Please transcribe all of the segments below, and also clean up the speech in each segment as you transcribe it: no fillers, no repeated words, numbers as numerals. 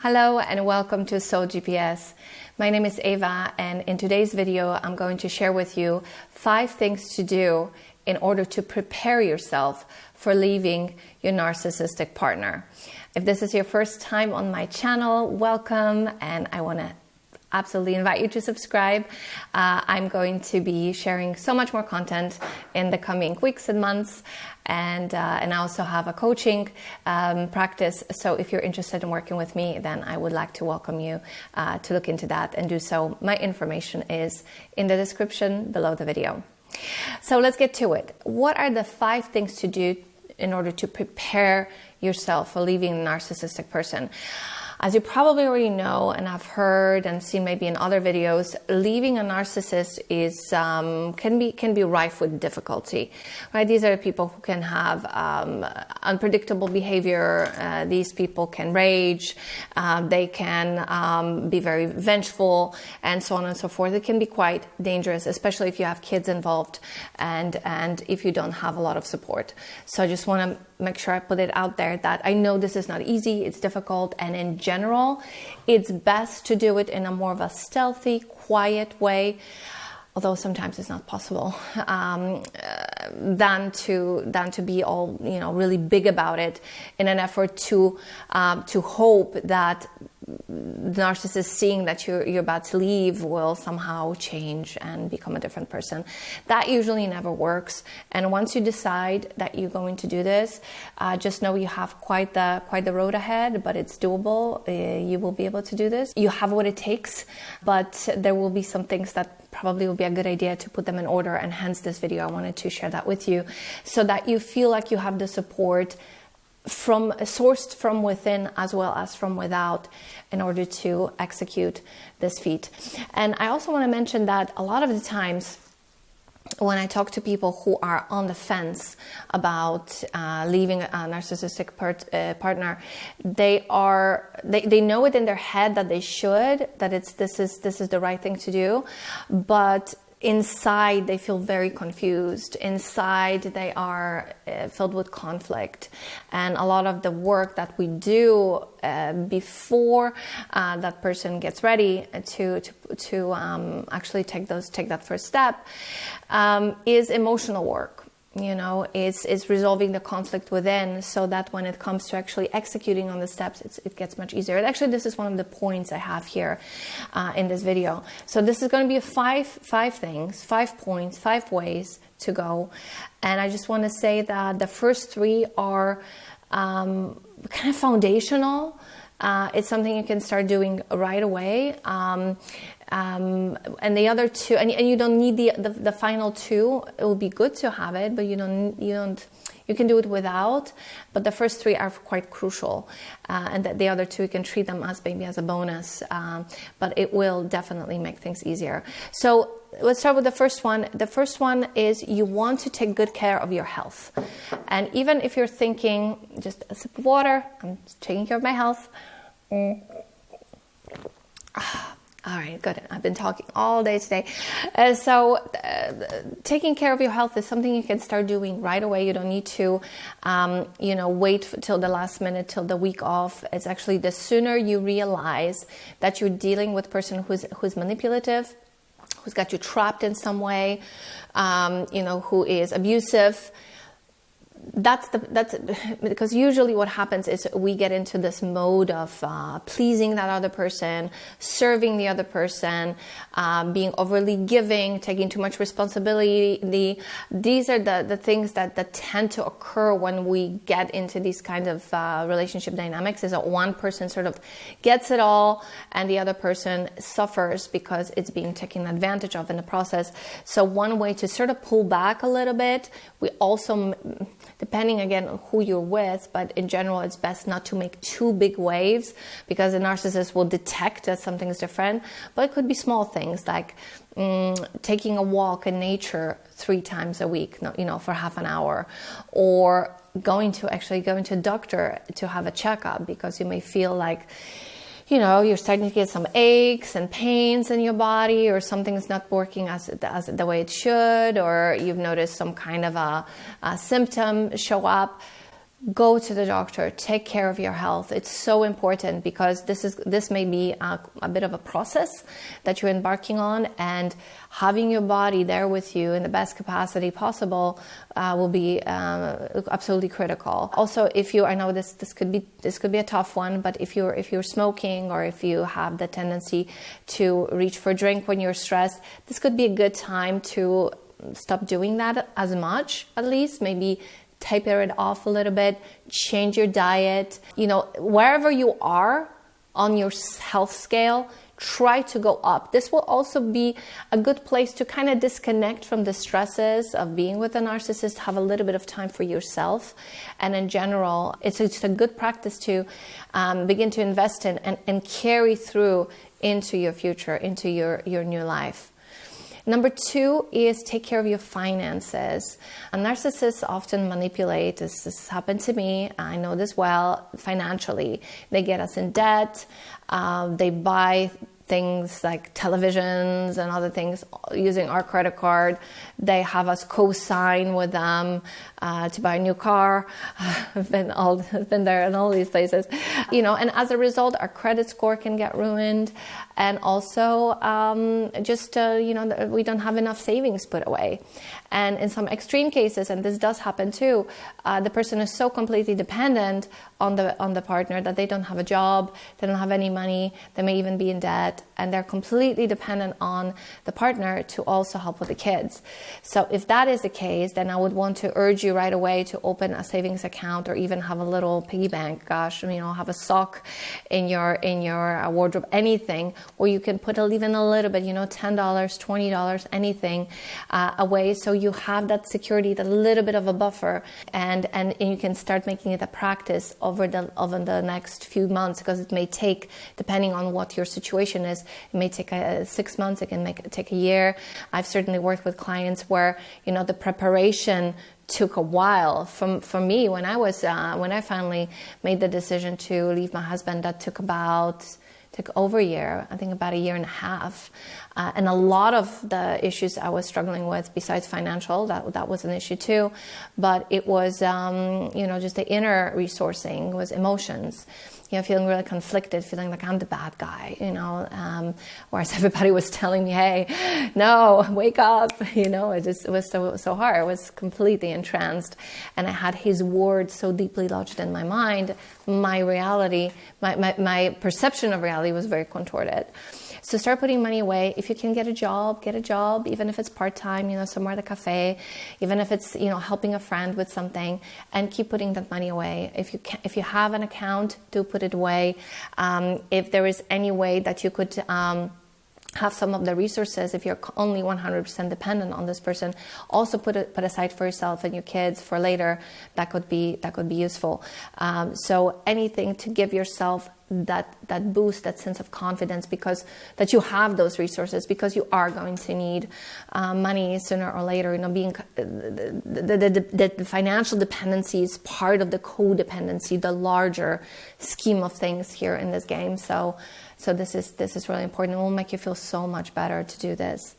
Hello and welcome to Soul GPS. My name is Eva, and in today's video I'm going to share with you 5 things to do in order to prepare yourself for leaving your narcissistic partner. If this is your first time on my channel, welcome, and I want to absolutely invite you to subscribe. I'm going to be sharing so much more content in the coming weeks and months, and I also have a coaching practice. So if you're interested in working with me, then I would like to welcome you to look into that and do so. My information is in the description below the video. So let's get to it. What are the 5 things to do in order to prepare yourself for leaving a narcissistic person? As you probably already know, and I've heard and seen maybe in other videos, leaving a narcissist is can be rife with difficulty. Right? These are people who can have unpredictable behavior. These people can rage. They can be very vengeful, and so on and so forth. It can be quite dangerous, especially if you have kids involved and if you don't have a lot of support. So I just want to make sure I put it out there that I know this is not easy, it's difficult, and in general, it's best to do it in a more of a stealthy, quiet way, although sometimes it's not possible, than to be all, really big about it in an effort to hope that the narcissist, seeing that you're about to leave, will somehow change and become a different person. That usually never works. And once you decide that you're going to do this, just know you have quite the road ahead, but it's doable. You will be able to do this. You have what it takes, but there will be some things that probably would be a good idea to put them in order. And hence this video, I wanted to share that with you so that you feel like you have the support sourced from within as well as from without in order to execute this feat. And I also want to mention that a lot of the times when I talk to people who are on the fence about leaving a narcissistic partner, they know it in their head that they should, that this is the right thing to do, but inside they feel very confused. Inside they are filled with conflict, and a lot of the work that we do before that person gets ready to actually take that first step is emotional work. It's resolving the conflict within, so that when it comes to actually executing on the steps, it gets much easier. And actually, this is one of the points I have here in this video. So this is going to be 5 things, 5 points, 5 ways to go. And I just want to say that the first 3 are kind of foundational. It's something you can start doing right away. And the other 2, and you don't need the final 2. It would be good to have it, but you can do it without. But the first 3 are quite crucial, and the other 2 you can treat them as maybe as a bonus. But it will definitely make things easier. So let's start with the first one. The first one is you want to take good care of your health. And even if you're thinking, just a sip of water, I'm taking care of my health. All right, good. I've been talking all day today. So taking care of your health is something you can start doing right away. You don't need to, wait till the last minute, till the week off. It's actually the sooner you realize that you're dealing with a person who's manipulative, who's got you trapped in some way, who is abusive. That's because usually what happens is we get into this mode of pleasing that other person, serving the other person, being overly giving, taking too much responsibility. These are the things that tend to occur when we get into these kind of relationship dynamics, is that one person sort of gets it all and the other person suffers because it's being taken advantage of in the process. So one way to sort of pull back a little bit, we also, depending again on who you're with, but in general, it's best not to make too big waves because the narcissist will detect that something is different. But it could be small things like taking a walk in nature 3 times a week, for half an hour, or going to a doctor to have a checkup because you may feel like you're starting to get some aches and pains in your body, or something's not working as the way it should, or you've noticed some kind of a symptom show up. go to the doctor, take care of your health. It's so important, because this may be a bit of a process that you're embarking on, and having your body there with you in the best capacity possible will be absolutely critical. Also, I know this could be a tough one, but if you're smoking, or if you have the tendency to reach for a drink when you're stressed, this could be a good time to stop doing that as much, at least. Maybe taper it off a little bit, change your diet. Wherever you are on your health scale, try to go up. This will also be a good place to kind of disconnect from the stresses of being with a narcissist, have a little bit of time for yourself. And in general, it's a good practice to begin to invest in and carry through into your future, into your new life. Number 2 is take care of your finances. Narcissists often manipulate. This has happened to me. I know this well. Financially, they get us in debt. They buy things like televisions and other things using our credit card. They have us co-sign with them to buy a new car. I've been there in all these places, and as a result, our credit score can get ruined. And also, we don't have enough savings put away. And in some extreme cases, and this does happen too, the person is so completely dependent on the partner that they don't have a job, they don't have any money, they may even be in debt, and they're completely dependent on the partner to also help with the kids. So if that is the case, then I would want to urge you right away to open a savings account, or even have a little piggy bank. Have a sock in your wardrobe, anything, or you can put even a little bit, $10, $20, anything away, so you have that security, that little bit of a buffer, and you can start making it a practice over the next few months, because it may take, depending on what your situation is, it may take 6 months, it can take a year. I've certainly worked with clients where the preparation took a while. For me, when I finally made the decision to leave my husband, that took over a year, I think about a year and a half. And a lot of the issues I was struggling with, besides financial, that was an issue too, but it was, just the inner resourcing, was emotions. Feeling really conflicted, feeling like I'm the bad guy, whereas everybody was telling me, hey, no, wake up, it was so hard. I was completely entranced, and I had his words so deeply lodged in my mind. My reality, my perception of reality was very contorted. So start putting money away. If you can get a job, even if it's part-time, somewhere at a cafe, even if it's, helping a friend with something, and keep putting that money away. If you have an account, do put it away. If there is any way that you could have some of the resources, if you're only 100% dependent on this person, also put aside for yourself and your kids for later. That could be useful. So anything to give yourself that boost, that sense of confidence, because that you have those resources, because you are going to need money sooner or later. Being the financial dependency is part of the codependency, the larger scheme of things here in this game. So this is really important. It will make you feel so much better to do this.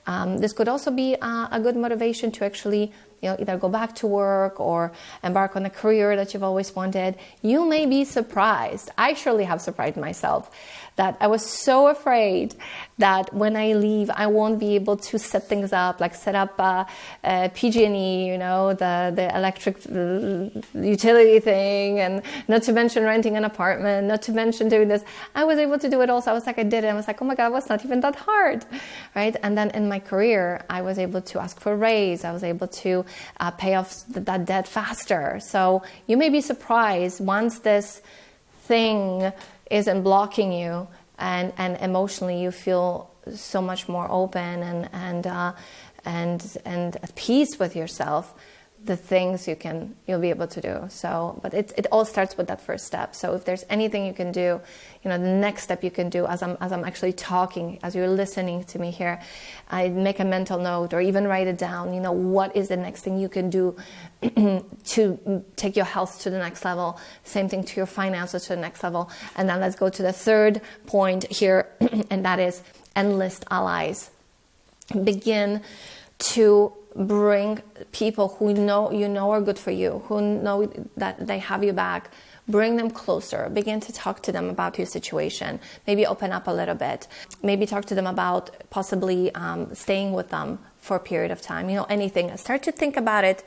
This could also be a good motivation to actually either go back to work or embark on a career that you've always wanted. You may be surprised. I surely have surprised myself that I was so afraid that when I leave, I won't be able to set things up, like set up PG&E, the electric utility thing, and not to mention renting an apartment, not to mention doing this. I was able to do it also. I did it. I was like, oh my God, it was not even that hard, right? And then in my career, I was able to ask for a raise. I was able to pay off that debt faster. So you may be surprised once this thing isn't blocking you, and emotionally you feel so much more open and at peace with yourself, the things you'll be able to do. So, but it all starts with that first step. So if there's anything you can do, the next step you can do as I'm actually talking, as you're listening to me here, I make a mental note or even write it down. What is the next thing you can do to take your health to the next level? Same thing to your finances to the next level. And then let's go to the third point here, and that is enlist allies. Begin to bring people who you know are good for you, who know that they have you back. Bring them closer. Begin to talk to them about your situation. Maybe open up a little bit. Maybe talk to them about possibly staying with them for a period of time. Anything. Start to think about it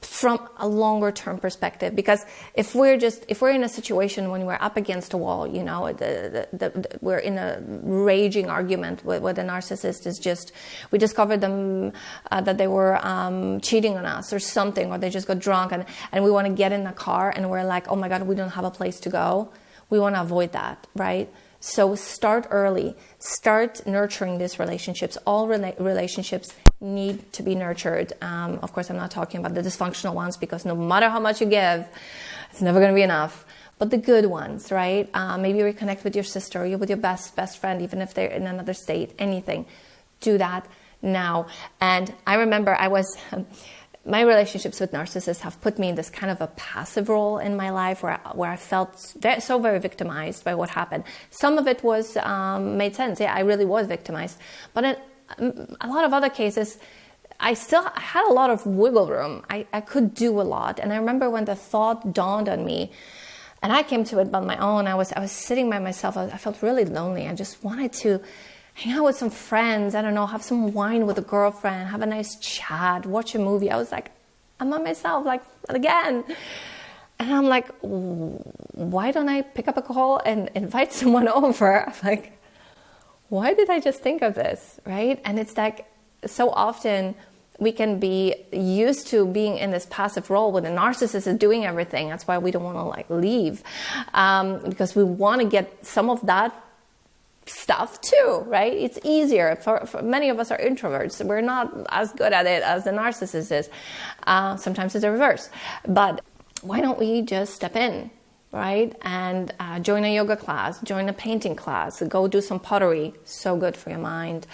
from a longer term perspective, because if we're in a situation when we're up against a wall, we're in a raging argument with the narcissist we discovered them that they were cheating on us or something, or they just got drunk and we want to get in the car and we're like, oh my God, we don't have a place to go. We want to avoid that, right? So start early. Start nurturing these relationships. All relationships need to be nurtured. Of course, I'm not talking about the dysfunctional ones, because no matter how much you give, it's never going to be enough. But the good ones, right? Maybe reconnect with your sister, or with your best friend, even if they're in another state. Anything. Do that now. And I remember my relationships with narcissists have put me in this kind of a passive role in my life where I felt so very victimized by what happened. Some of it was made sense. Yeah, I really was victimized. But in a lot of other cases, I still had a lot of wiggle room. I could do a lot. And I remember when the thought dawned on me, and I came to it on my own. I was sitting by myself. I felt really lonely. I just wanted to hang out with some friends, I don't know, have some wine with a girlfriend, have a nice chat, watch a movie. I was like, I'm on myself, like, again. And I'm like, why don't I pick up a call and invite someone over? I'm like, why did I just think of this, right? And it's like, so often we can be used to being in this passive role when the narcissist is doing everything. That's why we don't want to leave, because we want to get some of that stuff too, right? It's easier. For many of us are introverts. We're not as good at it as the narcissist is. Sometimes it's the reverse. But why don't we just step in, right? And join a yoga class, join a painting class, go do some pottery. So good for your mind.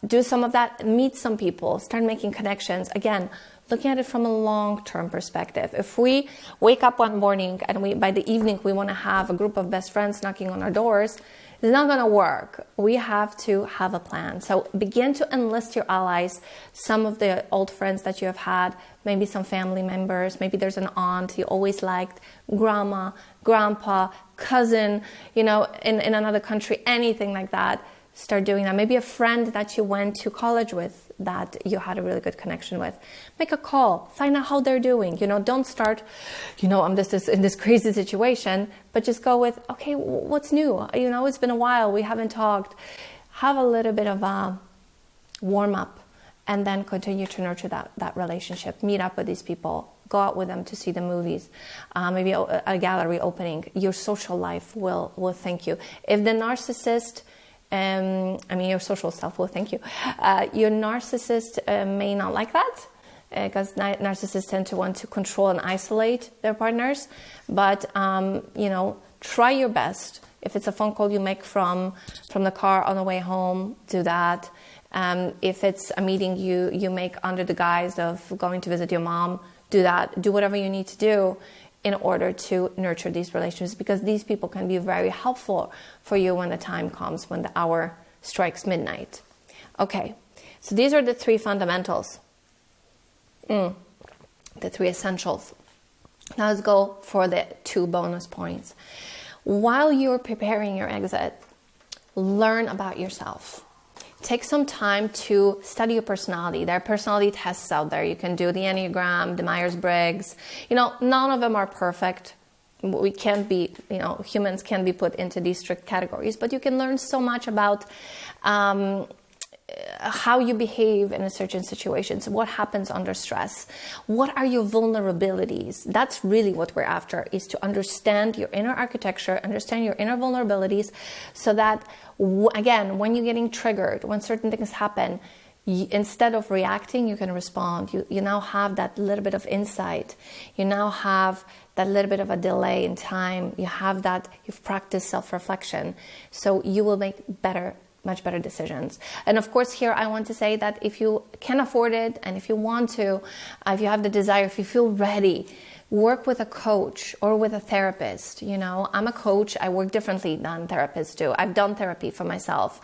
Do some of that, meet some people, start making connections. Again, looking at it from a long-term perspective. If we wake up one morning and by the evening we want to have a group of best friends knocking on our doors, it's not going to work. We have to have a plan. So begin to enlist your allies, some of the old friends that you have had, maybe some family members, maybe there's an aunt you always liked, grandma, grandpa, cousin, in another country, anything like that. Start doing that. Maybe a friend that you went to college with that you had a really good connection with. Make a call. Find out how they're doing. Don't start, I'm just in this crazy situation, but just go with, okay, what's new? It's been a while. We haven't talked. Have a little bit of a warm up and then continue to nurture that relationship. Meet up with these people. Go out with them to see the movies. Maybe a gallery opening. Your social life will thank you. If the narcissist... your social self will thank you. Your narcissist may not like that, because narcissists tend to want to control and isolate their partners. But, try your best. If it's a phone call you make from the car on the way home, do that. If it's a meeting you make under the guise of going to visit your mom, do that. Do whatever you need to do in order to nurture these relationships, because these people can be very helpful for you when the time comes, when the hour strikes midnight. Okay, so these are the three fundamentals, the three essentials. Now let's go for the 2 bonus points. While you're preparing your exit, learn about yourself. Take some time to study your personality. There are personality tests out there. You can do the Enneagram, the Myers-Briggs. None of them are perfect. We can't be, humans can be put into these strict categories, but you can learn so much about how you behave in a certain situations, what happens under stress, what are your vulnerabilities. That's really what we're after, is to understand your inner architecture, understand your inner vulnerabilities, so that, again, when you're getting triggered, when certain things happen, instead of reacting, you can respond. You now have that little bit of insight. You now have that little bit of a delay in time. You've practiced self-reflection. So you will make much better decisions. And of course, here I want to say that if you can afford it, and if you want to, if you have the desire, if you feel ready, work with a coach or with a therapist. You know, I'm a coach. I work differently than therapists do. I've done therapy for myself,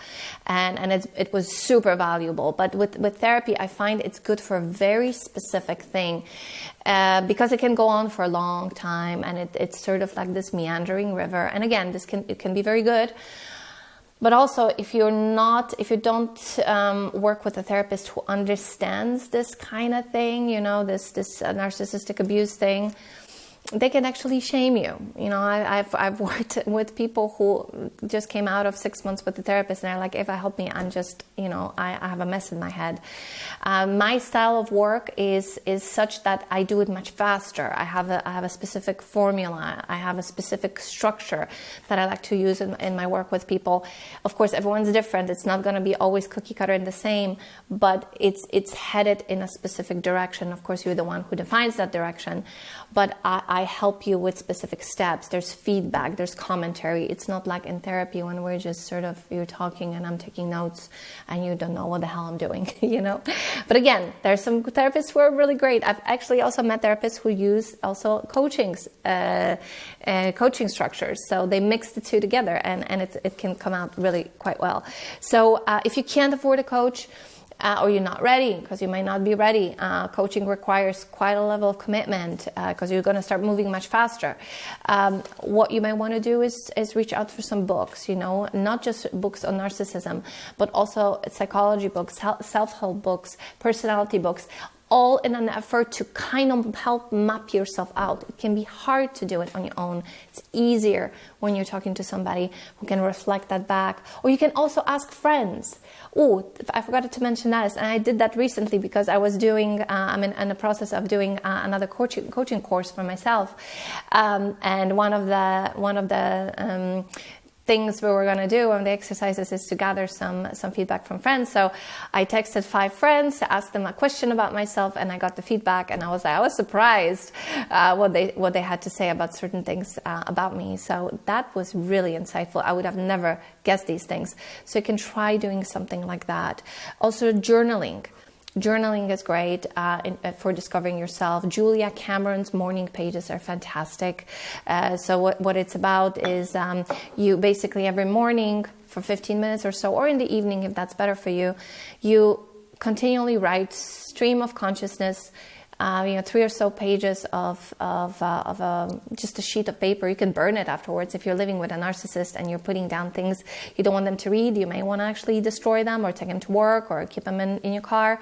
and it was super valuable. But with therapy, I find it's good for a very specific thing, because it can go on for a long time, and it's sort of like this meandering river. And again, it can be very good. But also, if you don't work with a therapist who understands this kind of thing, you know, this narcissistic abuse thing, they can actually shame you. You know, I've worked with people who just came out of 6 months with a therapist, and they're like, Eva, help me. I'm just, you know, I have a mess in my head. My style of work is such that I do it much faster. I have a specific formula. I have a specific structure that I like to use in my work with people. Of course, everyone's different. It's not going to be always cookie cutter and the same, but it's headed in a specific direction. Of course, you're the one who defines that direction, but I help you with specific steps. There's feedback, there's commentary. It's not like in therapy when we're just sort of, you're talking and I'm taking notes and you don't know what the hell I'm doing, you know? But again, there's some therapists who are really great. I've actually also met therapists who use also coaching structures. So they mix the two together, and it can come out really quite well. So if you can't afford a coach, or you're not ready, because you might not be ready. Coaching requires quite a level of commitment, because you're going to start moving much faster. What you might want to do is reach out for some books, you know, not just books on narcissism, but also psychology books, self-help books, personality books, all in an effort to kind of help map yourself out. It can be hard to do it on your own. It's easier when you're talking to somebody who can reflect that back. Or you can also ask friends. Oh, I forgot to mention that, and I did that recently because I was doing, I'm in the process of doing another coaching course for myself. And one of the things we were going to do on the exercises is to gather some feedback from friends. So I texted 5 friends to ask them a question about myself, and I got the feedback, and I was surprised what they had to say about certain things about me. So that was really insightful. I would have never guessed these things. So you can try doing something like that. Also, journaling. Journaling is great for discovering yourself. Julia Cameron's morning pages are fantastic. So what it's about is you basically every morning for 15 minutes or so, or in the evening if that's better for you, you continually write stream of consciousness, 3 or so pages of just a sheet of paper. You can burn it afterwards if you're living with a narcissist and you're putting down things you don't want them to read. You may want to actually destroy them or take them to work or keep them in your car.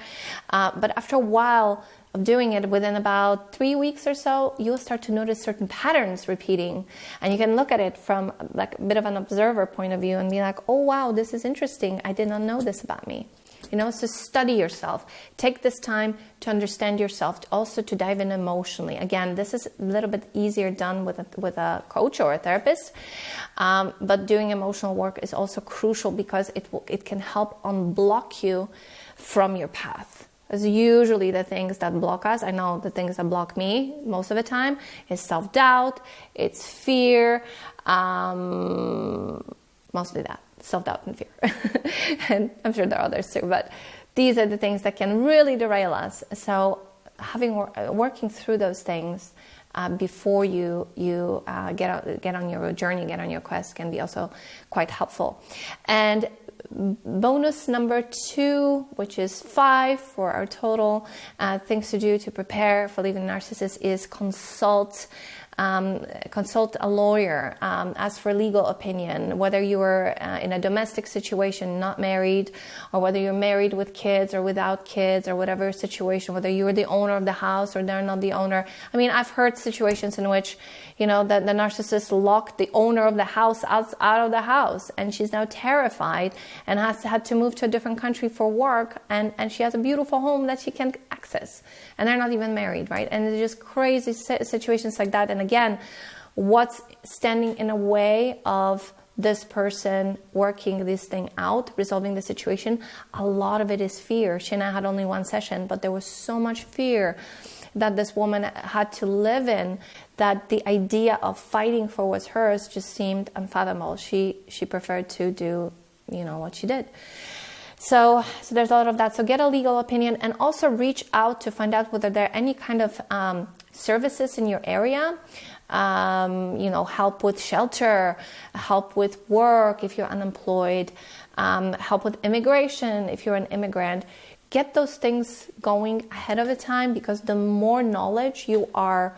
But after a while of doing it, within about 3 weeks or so, you'll start to notice certain patterns repeating. And you can look at it from like a bit of an observer point of view and be like, oh, wow, this is interesting. I did not know this about me. You know, so study yourself. Take this time to understand yourself, also to dive in emotionally. Again, this is a little bit easier done with a coach or a therapist, but doing emotional work is also crucial because it can help unblock you from your path. Because usually the things that block us, I know the things that block me most of the time, is self-doubt, it's fear, mostly that. Self-doubt and fear. And I'm sure there are others too, but these are the things that can really derail us. So working through those things before you get on your journey, get on your quest, can be also quite helpful. And bonus number 2, which is 5 for our total things to do to prepare for leaving a narcissist, is consult a lawyer, ask for legal opinion, whether you are in a domestic situation, not married, or whether you're married with kids or without kids, or whatever situation, whether you're the owner of the house or they're not the owner. I mean, I've heard situations in which, you know, the narcissist locked the owner of the house out of the house, and she's now terrified and had to move to a different country for work, and she has a beautiful home that she can access, and they're not even married, right? And it's just crazy situations like that. And again, what's standing in a way of this person working this thing out, resolving the situation? A lot of it is fear. She and I had only 1 session, but there was so much fear that this woman had to live in that the idea of fighting for what's hers just seemed unfathomable. She preferred to do, you know, what she did. So there's a lot of that. So get a legal opinion, and also reach out to find out whether there are any kind of services in your area. Help with shelter, help with work if you're unemployed, help with immigration if you're an immigrant. Get those things going ahead of the time, because the more knowledge you are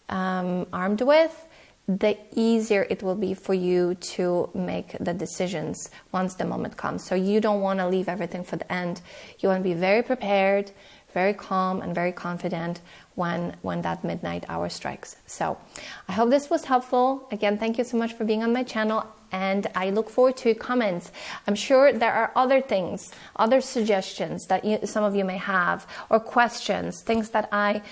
armed with, the easier it will be for you to make the decisions once the moment comes. So you don't want to leave everything for the end. You want to be very prepared, very calm, and very confident when that midnight hour strikes. So I hope this was helpful. Again, thank you so much for being on my channel, and I look forward to your comments. I'm sure there are other things, other suggestions that some of you may have, or questions, things that I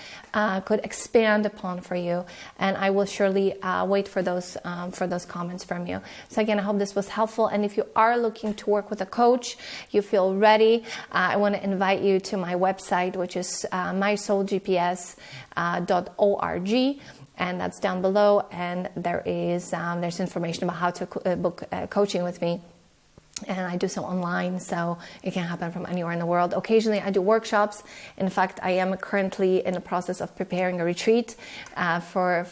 could expand upon for you, and I will surely wait for those comments from you. So again, I hope this was helpful, and if you are looking to work with a coach, you feel ready, I want to invite you to my website, which is mysoulgps.org. And that's down below, and there's information about how to book coaching with me. And I do so online, so it can happen from anywhere in the world. Occasionally I do workshops. In fact, I am currently in the process of preparing a retreat for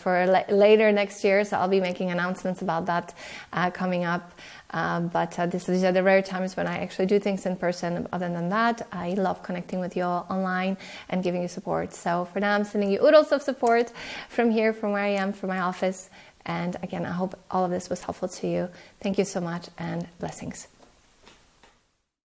later next year, so I'll be making announcements about that coming up. But these are the rare times when I actually do things in person. Other than that, I love connecting with you all online and giving you support. So for now, I'm sending you oodles of support from here, from where I am, from my office. And again, I hope all of this was helpful to you. Thank you so much, and blessings.